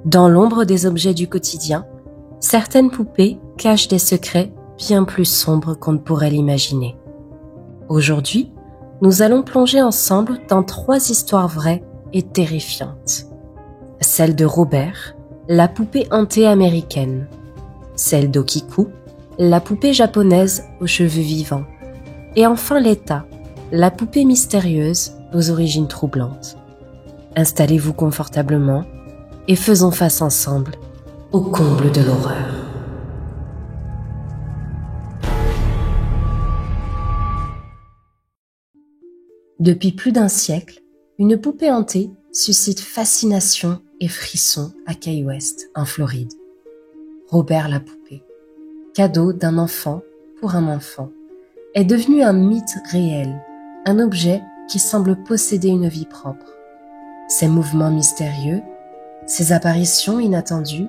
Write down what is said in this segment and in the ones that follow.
Dans l'ombre des objets du quotidien, certaines poupées cachent des secrets bien plus sombres qu'on ne pourrait l'imaginer. Aujourd'hui, nous allons plonger ensemble dans 3 histoires vraies et terrifiantes. Celle de Robert, la poupée hantée américaine. Celle d'Okiku, la poupée japonaise aux cheveux vivants. Et enfin Leta, la poupée mystérieuse aux origines troublantes. Installez-vous confortablement et faisons face ensemble au comble de l'horreur. Depuis plus d'un siècle, une poupée hantée suscite fascination et frissons à Key West, en Floride. Robert la poupée, cadeau d'un enfant pour un enfant, est devenu un mythe réel, un objet qui semble posséder une vie propre. Ses mouvements mystérieux, ses apparitions inattendues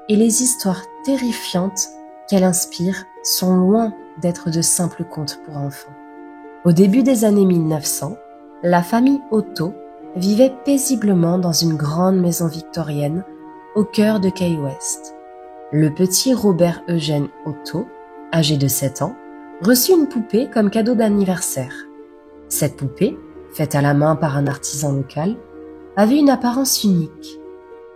et les histoires terrifiantes qu'elle inspire sont loin d'être de simples contes pour enfants. Au début des années 1900, la famille Otto vivait paisiblement dans une grande maison victorienne au cœur de Key West. Le petit Robert Eugène Otto, âgé de 7 ans, reçut une poupée comme cadeau d'anniversaire. Cette poupée, faite à la main par un artisan local, avait une apparence unique,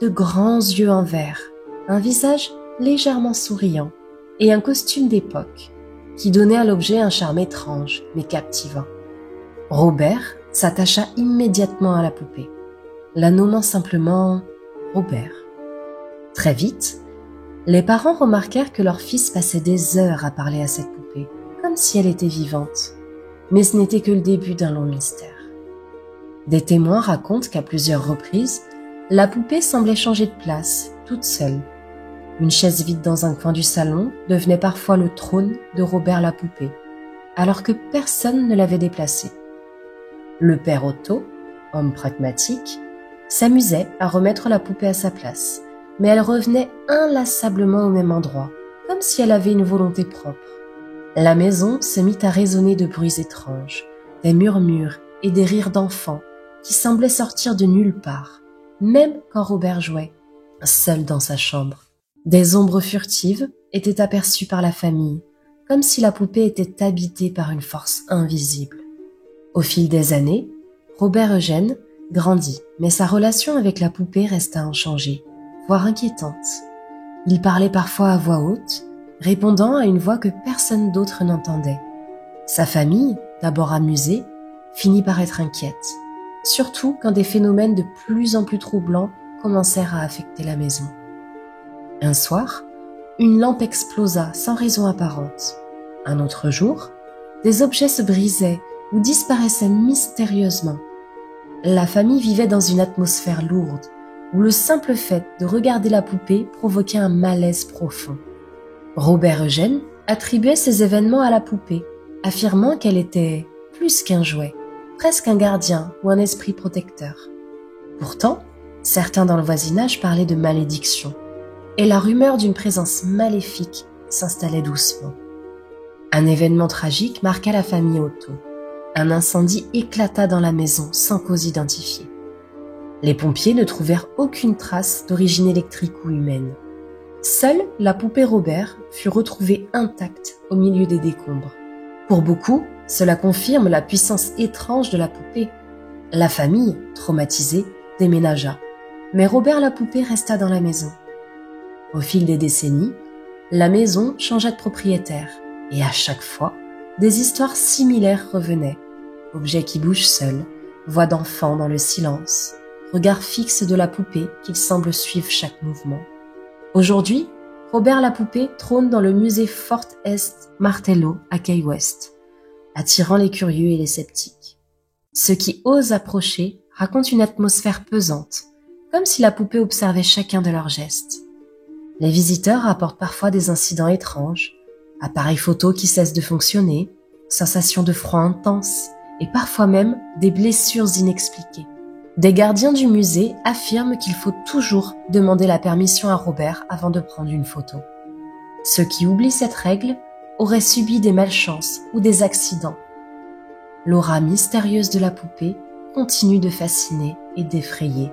de grands yeux en verre, un visage légèrement souriant et un costume d'époque qui donnait à l'objet un charme étrange mais captivant. Robert s'attacha immédiatement à la poupée, la nommant simplement Robert. Très vite, les parents remarquèrent que leur fils passait des heures à parler à cette poupée, comme si elle était vivante. Mais ce n'était que le début d'un long mystère. Des témoins racontent qu'à plusieurs reprises, la poupée semblait changer de place, toute seule. Une chaise vide dans un coin du salon devenait parfois le trône de Robert la poupée, alors que personne ne l'avait déplacée. Le père Otto, homme pragmatique, s'amusait à remettre la poupée à sa place, mais elle revenait inlassablement au même endroit, comme si elle avait une volonté propre. La maison se mit à résonner de bruits étranges, des murmures et des rires d'enfants qui semblaient sortir de nulle part, même quand Robert jouait, seul dans sa chambre. Des ombres furtives étaient aperçues par la famille, comme si la poupée était habitée par une force invisible. Au fil des années, Robert Eugène grandit, mais sa relation avec la poupée resta inchangée, voire inquiétante. Il parlait parfois à voix haute, répondant à une voix que personne d'autre n'entendait. Sa famille, d'abord amusée, finit par être inquiète, surtout quand des phénomènes de plus en plus troublants commencèrent à affecter la maison. Un soir, une lampe explosa sans raison apparente. Un autre jour, des objets se brisaient ou disparaissaient mystérieusement. La famille vivait dans une atmosphère lourde, où le simple fait de regarder la poupée provoquait un malaise profond. Robert Eugène attribuait ces événements à la poupée, affirmant qu'elle était plus qu'un jouet, presque un gardien ou un esprit protecteur. Pourtant, certains dans le voisinage parlaient de malédiction, et la rumeur d'une présence maléfique s'installait doucement. Un événement tragique marqua la famille Otto. Un incendie éclata dans la maison sans cause identifiée. Les pompiers ne trouvèrent aucune trace d'origine électrique ou humaine. Seule la poupée Robert fut retrouvée intacte au milieu des décombres. Pour beaucoup, cela confirme la puissance étrange de la poupée. La famille, traumatisée, déménagea, mais Robert la poupée resta dans la maison. Au fil des décennies, la maison changea de propriétaire, et à chaque fois, des histoires similaires revenaient. Objets qui bougent seuls, voix d'enfants dans le silence, regard fixe de la poupée qu'il semble suivre chaque mouvement. Aujourd'hui, Robert la poupée trône dans le musée Fort Est Martello à Key West, attirant les curieux et les sceptiques. Ceux qui osent approcher racontent une atmosphère pesante, comme si la poupée observait chacun de leurs gestes. Les visiteurs rapportent parfois des incidents étranges, appareils photo qui cessent de fonctionner, sensations de froid intense et parfois même des blessures inexpliquées. Des gardiens du musée affirment qu'il faut toujours demander la permission à Robert avant de prendre une photo. Ceux qui oublient cette règle auraient subi des malchances ou des accidents. L'aura mystérieuse de la poupée continue de fasciner et d'effrayer.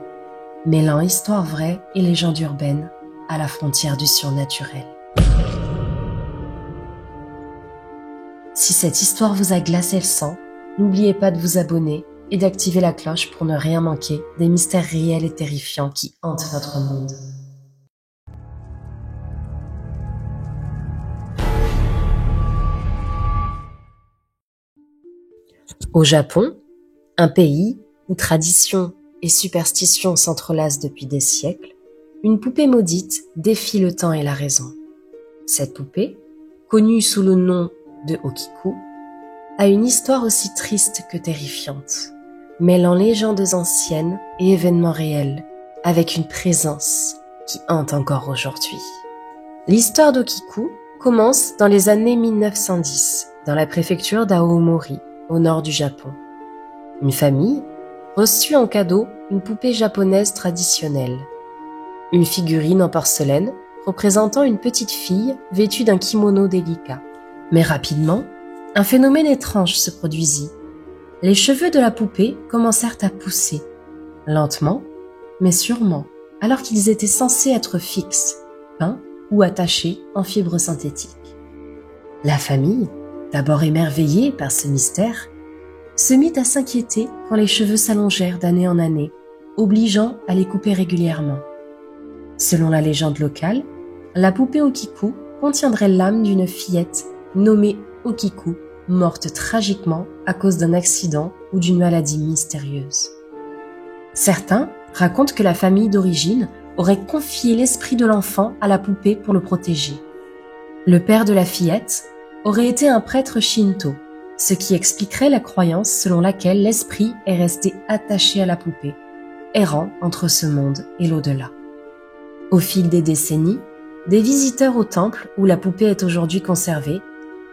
mêlant histoire vraie et légende urbaine à la frontière du surnaturel. Si cette histoire vous a glacé le sang, n'oubliez pas de vous abonner et d'activer la cloche pour ne rien manquer des mystères réels et terrifiants qui hantent notre monde. Au Japon, un pays où tradition et superstition s'entrelacent depuis des siècles, une poupée maudite défie le temps et la raison. Cette poupée, connue sous le nom de Okiku, a une histoire aussi triste que terrifiante, mêlant légendes anciennes et événements réels, avec une présence qui hante encore aujourd'hui. L'histoire d'Okiku commence dans les années 1910, dans la préfecture d'Aomori, au nord du Japon. Une famille reçut en cadeau une poupée japonaise traditionnelle, une figurine en porcelaine représentant une petite fille vêtue d'un kimono délicat. Mais rapidement, un phénomène étrange se produisit. Les cheveux de la poupée commencèrent à pousser, lentement, mais sûrement, alors qu'ils étaient censés être fixes, peints ou attachés en fibres synthétiques. La famille, d'abord émerveillée par ce mystère, se mit à s'inquiéter quand les cheveux s'allongèrent d'année en année, obligeant à les couper régulièrement. Selon la légende locale, la poupée Okiku contiendrait l'âme d'une fillette nommée Okiku, morte tragiquement à cause d'un accident ou d'une maladie mystérieuse. Certains racontent que la famille d'origine aurait confié l'esprit de l'enfant à la poupée pour le protéger. Le père de la fillette aurait été un prêtre shinto, ce qui expliquerait la croyance selon laquelle l'esprit est resté attaché à la poupée, errant entre ce monde et l'au-delà. Au fil des décennies, des visiteurs au temple où la poupée est aujourd'hui conservée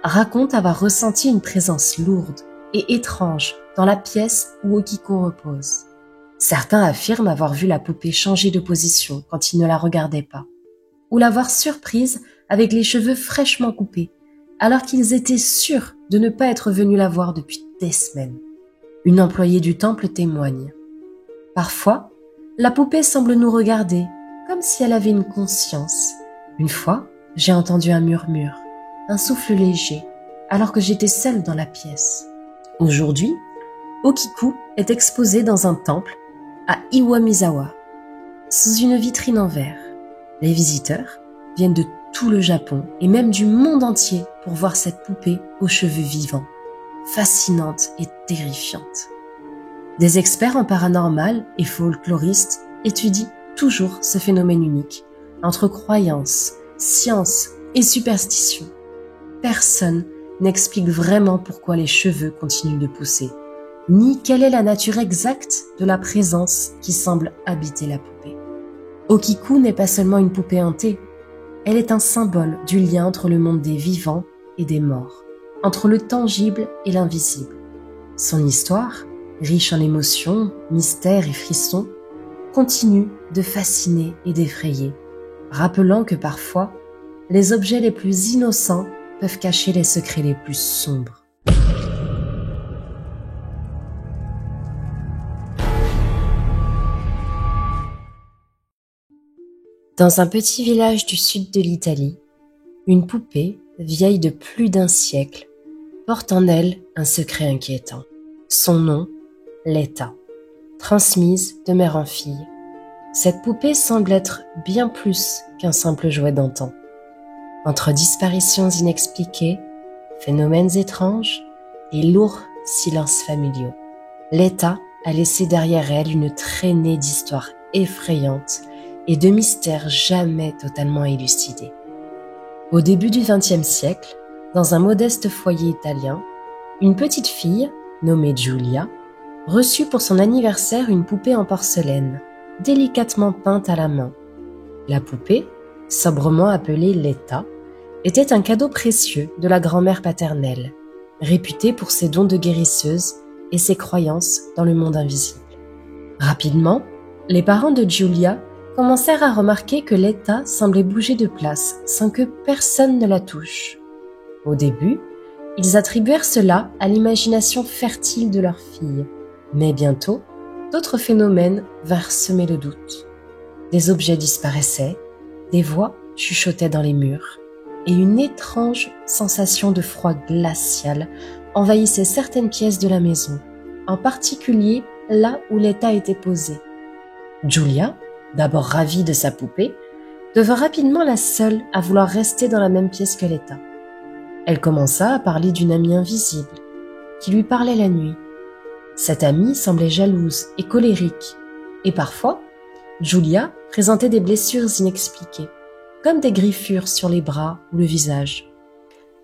racontent avoir ressenti une présence lourde et étrange dans la pièce où Okiku repose. Certains affirment avoir vu la poupée changer de position quand ils ne la regardaient pas, ou l'avoir surprise avec les cheveux fraîchement coupés, alors qu'ils étaient sûrs de ne pas être venus la voir depuis des semaines. Une employée du temple témoigne. Parfois, la poupée semble nous regarder, comme si elle avait une conscience. Une fois, j'ai entendu un murmure, un souffle léger, alors que j'étais seule dans la pièce. Aujourd'hui, Okiku est exposée dans un temple à Iwamizawa, sous une vitrine en verre. Les visiteurs viennent de tout le Japon et même du monde entier pour voir cette poupée aux cheveux vivants, fascinante et terrifiante. Des experts en paranormal et folkloristes étudient toujours ce phénomène unique, entre croyance, science et superstition. Personne n'explique vraiment pourquoi les cheveux continuent de pousser, ni quelle est la nature exacte de la présence qui semble habiter la poupée. Okiku n'est pas seulement une poupée hantée, elle est un symbole du lien entre le monde des vivants et des morts, entre le tangible et l'invisible. Son histoire, riche en émotions, mystères et frissons, continue de fasciner et d'effrayer, rappelant que parfois, les objets les plus innocents peuvent cacher les secrets les plus sombres. Dans un petit village du sud de l'Italie, une poupée, vieille de plus d'un siècle, porte en elle un secret inquiétant. Son nom, Letta, transmise de mère en fille. Cette poupée semble être bien plus qu'un simple jouet d'antan. Entre disparitions inexpliquées, phénomènes étranges et lourds silences familiaux, Letta a laissé derrière elle une traînée d'histoires effrayantes et de mystères jamais totalement élucidés. Au début du XXe siècle, dans un modeste foyer italien, une petite fille, nommée Giulia, reçut pour son anniversaire une poupée en porcelaine, délicatement peinte à la main. La poupée, sobrement appelée Letta, était un cadeau précieux de la grand-mère paternelle, réputée pour ses dons de guérisseuse et ses croyances dans le monde invisible. Rapidement, les parents de Giulia commencèrent à remarquer que Letta semblait bouger de place sans que personne ne la touche. Au début, ils attribuèrent cela à l'imagination fertile de leur fille, mais bientôt, d'autres phénomènes vinrent semer le doute. Des objets disparaissaient, des voix chuchotaient dans les murs, et une étrange sensation de froid glacial envahissait certaines pièces de la maison, en particulier là où Letta était posée. Julia, d'abord ravie de sa poupée, devint rapidement la seule à vouloir rester dans la même pièce que Letta. Elle commença à parler d'une amie invisible, qui lui parlait la nuit. Cette amie semblait jalouse et colérique, et parfois, Julia présentait des blessures inexpliquées, comme des griffures sur les bras ou le visage.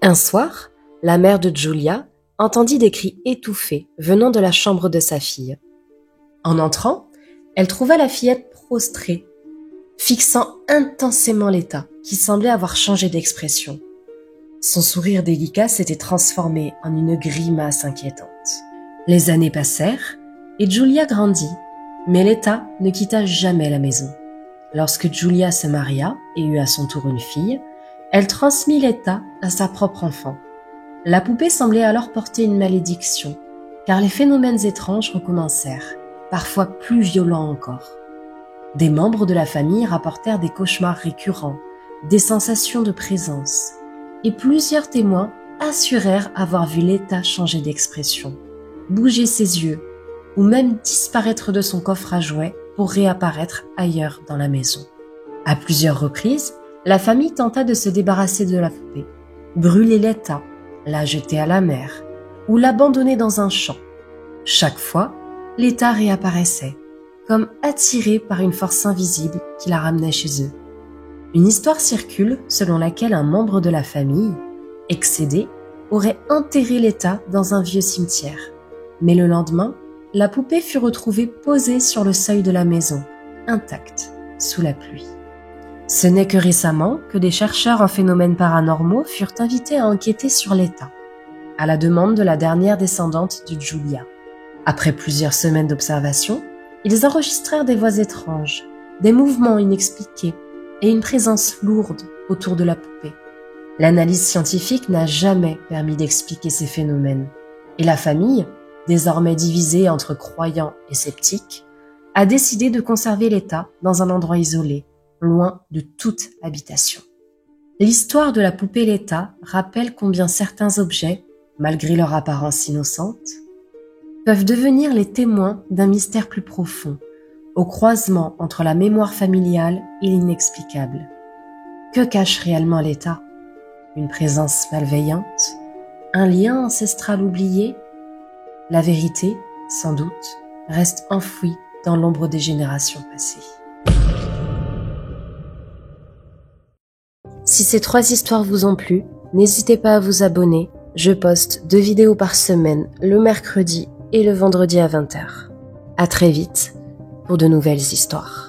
Un soir, la mère de Julia entendit des cris étouffés venant de la chambre de sa fille. En entrant, elle trouva la fillette prostrée, fixant intensément Letta, qui semblait avoir changé d'expression. Son sourire délicat s'était transformé en une grimace inquiétante. Les années passèrent et Julia grandit, mais Letta ne quitta jamais la maison. Lorsque Julia se maria et eut à son tour une fille, elle transmit Letta à sa propre enfant. La poupée semblait alors porter une malédiction, car les phénomènes étranges recommencèrent, parfois plus violents encore. Des membres de la famille rapportèrent des cauchemars récurrents, des sensations de présence, et plusieurs témoins assurèrent avoir vu Letta changer d'expression, bouger ses yeux, ou même disparaître de son coffre à jouets pour réapparaître ailleurs dans la maison. À plusieurs reprises, la famille tenta de se débarrasser de la poupée, brûler Letta, la jeter à la mer, ou l'abandonner dans un champ. Chaque fois, Letta réapparaissait, comme attirée par une force invisible qui la ramenait chez eux. Une histoire circule selon laquelle un membre de la famille, excédé, aurait enterré Letta dans un vieux cimetière. Mais le lendemain, la poupée fut retrouvée posée sur le seuil de la maison, intacte, sous la pluie. Ce n'est que récemment que des chercheurs en phénomènes paranormaux furent invités à enquêter sur Letta, à la demande de la dernière descendante de Julia. Après plusieurs semaines d'observation, ils enregistrèrent des voix étranges, des mouvements inexpliqués et une présence lourde autour de la poupée. L'analyse scientifique n'a jamais permis d'expliquer ces phénomènes, et la famille, désormais divisée entre croyants et sceptiques, a décidé de conserver Letta dans un endroit isolé, loin de toute habitation. L'histoire de la poupée Letta rappelle combien certains objets, malgré leur apparence innocente, peuvent devenir les témoins d'un mystère plus profond, au croisement entre la mémoire familiale et l'inexplicable. Que cache réellement Letta ? Une présence malveillante ? Un lien ancestral oublié ? La vérité, sans doute, reste enfouie dans l'ombre des générations passées. Si ces 3 histoires vous ont plu, n'hésitez pas à vous abonner. Je poste 2 vidéos par semaine, le mercredi et le vendredi à 20h. À très vite pour de nouvelles histoires.